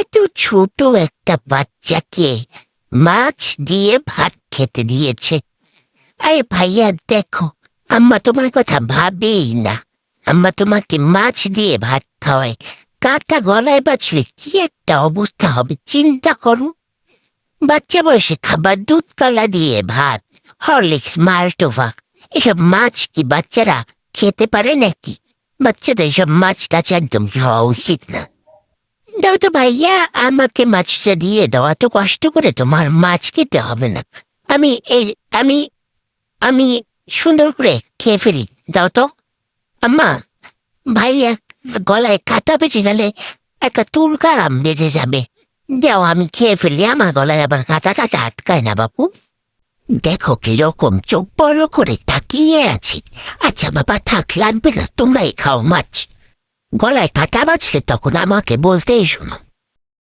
এত ছোট একটা বাচ্চাকে মাছ দিয়ে ভাত খেতে দিয়েছে। আরে ভাইয়া দেখো, আম্মা তোমার কথা ভাবেই না। আম্মা তোমাকে মাছ দিয়ে ভাত খাওয়ায়, কাঁটা গলায় বাছলে কি একটা অবস্থা হবে চিন্তা করো। বাচ্চা বয়সে খাবার দুধ কলা দিয়ে ভাত, হরলিক্স, মাল্টোভা, এসব মাছ কি বাচ্চারা খেতে পারে নাকি? বাচ্চাদের সব মাছ টাছ একদম খাওয়া উচিত না। দাও তো ভাইয়া, আমাকে মাছটা দিয়ে দাও, এত কষ্ট করে তোমার মাছ খেতে হবে না। আমি এই আমি আমি সুন্দর করে খেয়ে ফেলি, দাও তো। আম্মা, ভাইয়া গলায় কাঁটা বেঁচে গেলে একটা তুলকালাম বেজে যাবে। দাও আমি খেয়ে ফেলি, আমার গলায় আবার কাঁটা টাটা আটকায় না বাপু। দেখো কিরকম চোখ বড় করে তাকিয়ে আছি। আচ্ছা বাবা থাক, লাগবে না, তোমরাই খাও মাছ। গলায় কাঁটা বাজলে তখন আমাকে বলতেই শোনো।